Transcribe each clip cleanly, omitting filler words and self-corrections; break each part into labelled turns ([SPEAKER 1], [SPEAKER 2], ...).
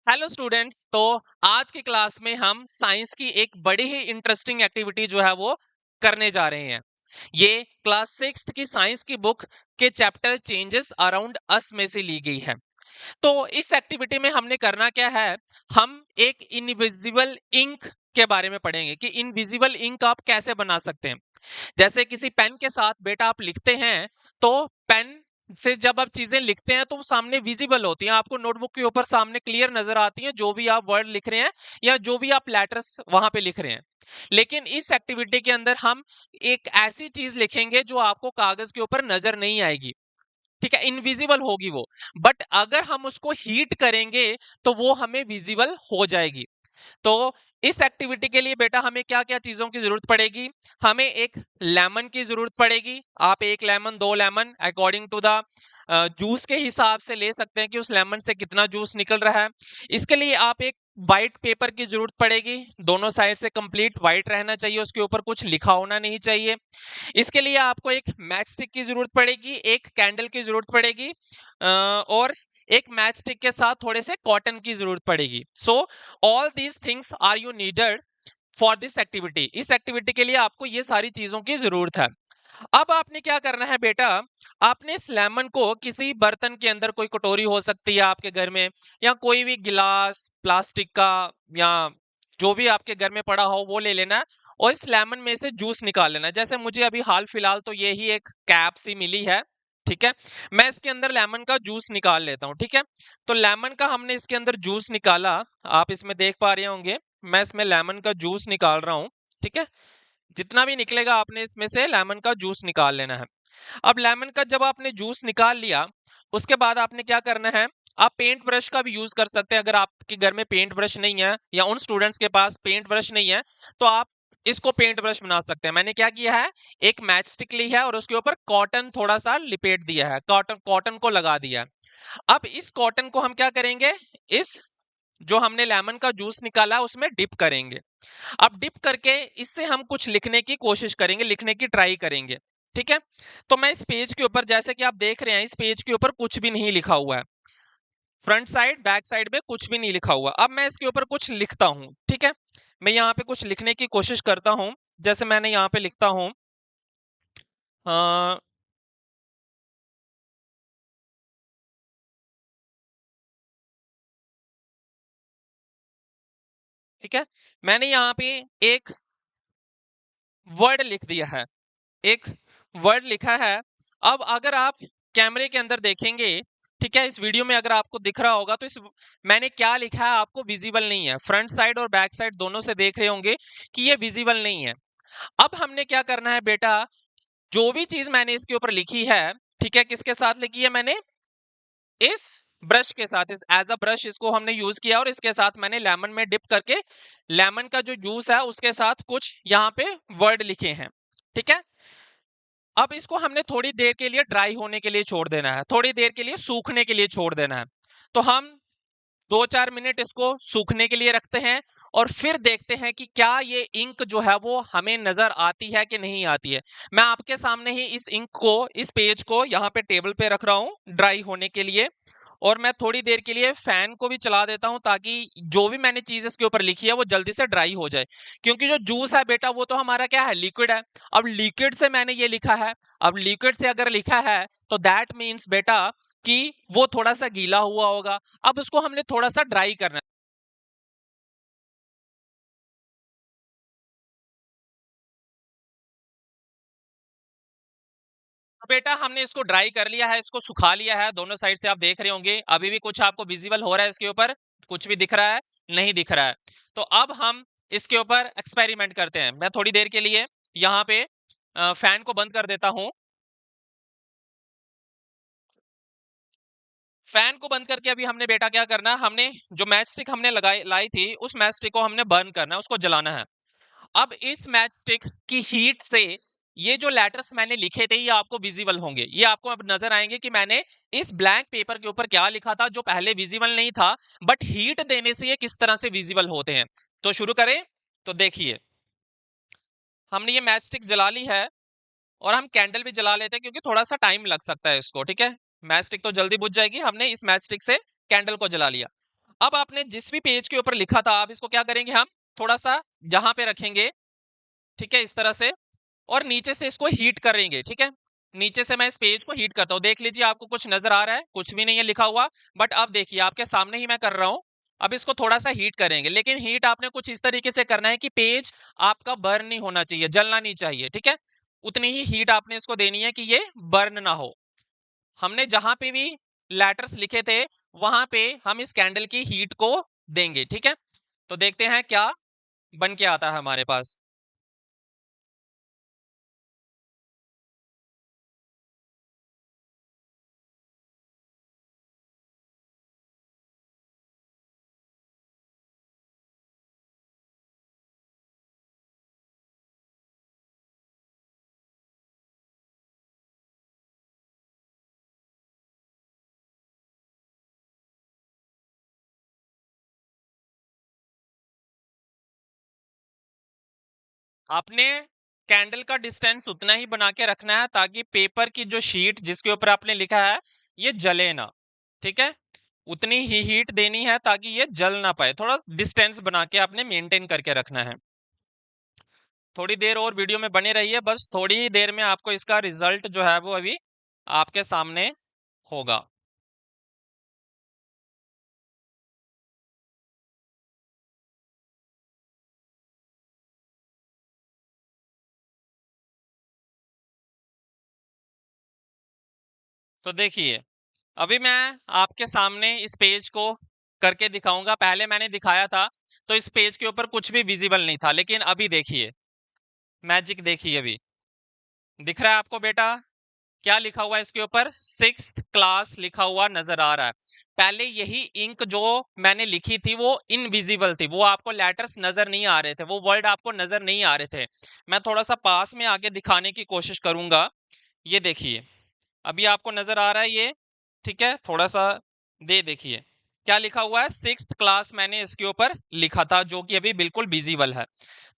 [SPEAKER 1] Hello students. तो आज की क्लास में हम साइंस की एक बड़ी ही इंटरेस्टिंग एक्टिविटी जो है वो करने जा रहे हैं। ये क्लास सिक्स्थ की साइंस की बुक के चैप्टर चेंजेस अराउंड अस में से ली गई है। तो इस एक्टिविटी में हमने करना क्या है, हम एक इनविजिबल इंक के बारे में पढ़ेंगे कि इनविजिबल इंक आप कैसे बना सकते हैं। जैसे किसी पेन के साथ बेटा आप लिखते हैं, तो पेन से जब आप चीजें लिखते हैं तो वो सामने विजिबल होती हैं, आपको नोटबुक के ऊपर सामने क्लियर नजर आती हैं जो भी आप वर्ड लिख रहे हैं या जो भी आप लेटर्स वहां पे लिख रहे हैं। लेकिन इस एक्टिविटी के अंदर हम एक ऐसी चीज लिखेंगे जो आपको कागज के ऊपर नजर नहीं आएगी। ठीक है, इनविजिबल होगी वो, बट अगर हम उसको हीट करेंगे तो वो हमें विजिबल हो जाएगी। तो इस एक्टिविटी के लिए बेटा हमें क्या क्या चीजों की जरूरत पड़ेगी। हमें एक लेमन की जरूरत पड़ेगी। आप एक लेमन, दो lemon according to the juice के हिसाब से ले सकते हैं कि उस लेमन से कितना जूस निकल रहा है। इसके लिए आप एक वाइट पेपर की जरूरत पड़ेगी। दोनों साइड से कंप्लीट वाइट रहना चाहिए, उसके ऊपर कुछ लिखा होना नहीं चाहिए। इसके लिए आपको एक मैच स्टिक की जरूरत पड़ेगी, एक कैंडल की जरूरत पड़ेगी, और एक मैच स्टिक के साथ थोड़े से कॉटन की जरूरत पड़ेगी। So all these things are you needed for this activity. इस एक्टिविटी के लिए आपको ये सारी चीजों की जरूरत है। अब आपने क्या करना है बेटा, आपने इस लेमन को किसी बर्तन के अंदर, कोई कटोरी हो सकती है आपके घर में, या कोई भी गिलास प्लास्टिक का, या जो भी आपके घर में पड़ा हो वो ले लेना है, और इस लेमन में से जूस निकाल लेना है। जैसे मुझे अभी हाल फिलहाल तो ये ही एक कैप सी मिली है। ठीक है, मैं इसके अंदर लेमन का जूस निकाल लेता हूँ। ठीक है, तो लेमन का हमने इसके अंदर जूस निकाला, आप इसमें देख पा रहे होंगे मैं इसमें लेमन का जूस निकाल रहा हूँ। ठीक है, जितना भी निकलेगा आपने इसमें से लेमन का जूस निकाल लेना है। अब लेमन का जब आपने जूस निकाल लिया, उसके बाद आपने क्या करना है, आप पेंट ब्रश का भी यूज कर सकते हैं। अगर आपके घर में पेंट ब्रश नहीं है या उन स्टूडेंट्स के पास पेंट ब्रश नहीं है, तो आप इसको पेंट ब्रश बना सकते हैं। मैंने क्या किया है, एक मैच स्टिक ली है और उसके ऊपर कॉटन थोड़ा सा लिपेट दिया है, कॉटन कॉटन को लगा दिया है। अब इस कॉटन को हम क्या करेंगे, इस जो हमने लेमन का जूस निकाला उसमें डिप करेंगे। अब डिप करके इससे हम कुछ लिखने की कोशिश करेंगे, लिखने की ट्राई करेंगे। ठीक है, तो मैं इस पेज के ऊपर, जैसे कि आप देख रहे हैं, इस पेज के ऊपर कुछ भी नहीं लिखा हुआ है। फ्रंट साइड बैक साइड में कुछ भी नहीं लिखा हुआ। अब मैं इसके ऊपर कुछ लिखता हूं। ठीक है, मैं यहाँ पे कुछ लिखने की कोशिश करता हूं। जैसे मैंने यहाँ पे लिखता हूं, अ, ठीक है, मैंने यहाँ पे एक वर्ड लिख दिया है, एक वर्ड लिखा है। अब अगर आप कैमरे के अंदर देखेंगे, ठीक है, इस वीडियो में अगर आपको दिख रहा होगा, तो इस मैंने क्या लिखा है आपको विजिबल नहीं है। फ्रंट साइड और बैक साइड दोनों से देख रहे होंगे कि ये विजिबल नहीं है। अब हमने क्या करना है बेटा, जो भी चीज मैंने इसके ऊपर लिखी है, ठीक है, किसके साथ लिखी है मैंने, इस ब्रश के साथ, इस एज अ ब्रश इसको हमने यूज किया, और इसके साथ मैंने लेमन में डिप करके लेमन का जो जूस है उसके साथ कुछ यहाँ पे वर्ड लिखे हैं। ठीक है, अब इसको हमने थोड़ी देर के लिए ड्राई होने के लिए छोड़ देना है, थोड़ी देर के लिए सूखने के लिए छोड़ देना है। तो हम 2-4 मिनट इसको सूखने के लिए रखते हैं, और फिर देखते हैं कि क्या ये इंक जो है वो हमें नजर आती है कि नहीं आती है। मैं आपके सामने ही इस इंक को, इस पेज को यहाँ पे टेबल पे रख रहा हूँ ड्राई होने के लिए, और मैं थोड़ी देर के लिए फैन को भी चला देता हूं ताकि जो भी मैंने चीज इसके ऊपर लिखी है वो जल्दी से ड्राई हो जाए। क्योंकि जो जूस है बेटा वो तो हमारा क्या है, लिक्विड है। अब लिक्विड से मैंने ये लिखा है, अब लिक्विड से अगर लिखा है तो दैट मीन्स बेटा कि वो थोड़ा सा गीला हुआ होगा। अब उसको हमने थोड़ा सा ड्राई करना है। तो बेटा हमने इसको ड्राई कर लिया है, इसको सुखा लिया है, दोनों साइड से आप देख रहे होंगे। अभी भी कुछ आपको विजिबल हो रहा है इसके ऊपर, कुछ भी दिख रहा है, नहीं दिख रहा है। तो अब हम इसके ऊपर एक्सपेरिमेंट करते हैं। मैं थोड़ी देर के लिए यहाँ पे फैन को बंद कर देता हूँ। फैन को बंद करके अभी हमने बेटा क्या करना है, हमने जो मैच स्टिक हमने लगाई लाई थी उस मैच स्टिक को हमने बर्न करना है, उसको जलाना है। अब इस मैच स्टिक की हीट से ये जो लेटर्स मैंने लिखे थे ये आपको विजिबल होंगे। ये आपको अब नजर आएंगे कि मैंने इस ब्लैंक पेपर के ऊपर क्या लिखा था जो पहले विजिबल नहीं था, बट हीट देने से ये किस तरह से विजिबल होते हैं। तो शुरू करें। तो देखिए, हमने ये मैच स्टिक जला ली है, और हम कैंडल भी जला लेते हैं क्योंकि थोड़ा सा टाइम लग सकता है इसको। ठीक है, मैच स्टिक तो जल्दी बुझ जाएगी, हमने इस मैच स्टिक से कैंडल को जला लिया। अब आपने जिस भी पेज के ऊपर लिखा था, अब इसको क्या करेंगे, हम थोड़ा सा जहां पे रखेंगे, ठीक है, इस तरह से, और नीचे से इसको हीट करेंगे, ठीक है। नीचे से मैं इस पेज को हीट करता हूं, देख लीजिए आपको कुछ नजर आ रहा है, कुछ भी नहीं है लिखा हुआ, बट अब देखिए आपके सामने ही मैं कर रहा हूं। अब इसको थोड़ा सा हीट करेंगे, लेकिन हीट आपने कुछ इस तरीके से करना है कि पेज आपका बर्न नहीं होना चाहिए, जलना नहीं चाहिए, ठीक है। उतनी ही हीट आपने इसको देनी है कि ये बर्न ना हो। हमने जहां पे भी लेटर्स लिखे थे वहां पे हम इस कैंडल की हीट को देंगे, ठीक है। तो देखते हैं क्या बन के आता है हमारे पास। आपने कैंडल का डिस्टेंस उतना ही बना के रखना है ताकि पेपर की जो शीट जिसके ऊपर आपने लिखा है ये जले ना, ठीक है। उतनी ही हीट देनी है ताकि ये जल ना पाए, थोड़ा डिस्टेंस बना के आपने मेंटेन करके रखना है। थोड़ी देर और वीडियो में बने रहिए, बस थोड़ी ही देर में आपको इसका रिजल्ट जो है वो अभी आपके सामने होगा। तो देखिए, अभी मैं आपके सामने इस पेज को करके दिखाऊंगा। पहले मैंने दिखाया था तो इस पेज के ऊपर कुछ भी विजिबल नहीं था, लेकिन अभी देखिए मैजिक, देखिए अभी दिख रहा है आपको बेटा, क्या लिखा हुआ है इसके ऊपर, 6th क्लास लिखा हुआ नजर आ रहा है। पहले यही इंक जो मैंने लिखी थी वो इनविजिबल थी, वो आपको लेटर्स नजर नहीं आ रहे थे, वो वर्ड आपको नजर नहीं आ रहे थे। मैं थोड़ा सा पास में आके दिखाने की कोशिश करूंगा। ये देखिए, अभी आपको नजर आ रहा है ये, ठीक है, थोड़ा सा दे देखिए क्या लिखा हुआ है, 6th क्लास मैंने इसके ऊपर लिखा था, जो कि अभी बिल्कुल विजिबल है।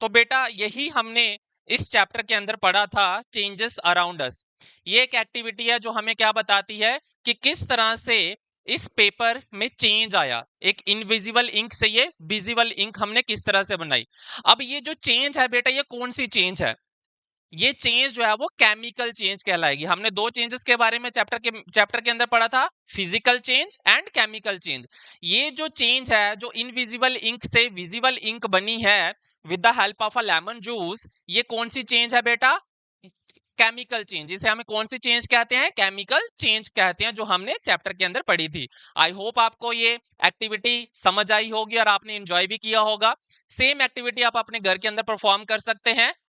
[SPEAKER 1] तो बेटा यही हमने इस चैप्टर के अंदर पढ़ा था, चेंजेस अराउंड अस। ये एक एक्टिविटी है जो हमें क्या बताती है कि किस तरह से इस पेपर में चेंज आया, एक इनविजिबल इंक से ये विजिबल इंक हमने किस तरह से बनाई। अब ये जो चेंज है बेटा, ये कौन सी चेंज है, ये चेंज जो है वो केमिकल चेंज कहलाएगी। हमने दो चेंजेस के बारे में चैप्टर के अंदर पढ़ा था, physical change and chemical change. ये जो चेंज है, जो इनविजिबल इंक से विजिबल इंक बनी है with the help of a lemon juice, ये कौन सी चेंज है बेटा, केमिकल चेंज। इसे हमें कौन सी चेंज कहते हैं, केमिकल चेंज कहते हैं, जो हमने चैप्टर के अंदर पढ़ी थी। आई होप आपको ये एक्टिविटी समझ आई होगी और आपने एंजॉय भी किया होगा। सेम एक्टिविटी आप अपने घर के अंदर परफॉर्म कर सकते हैं।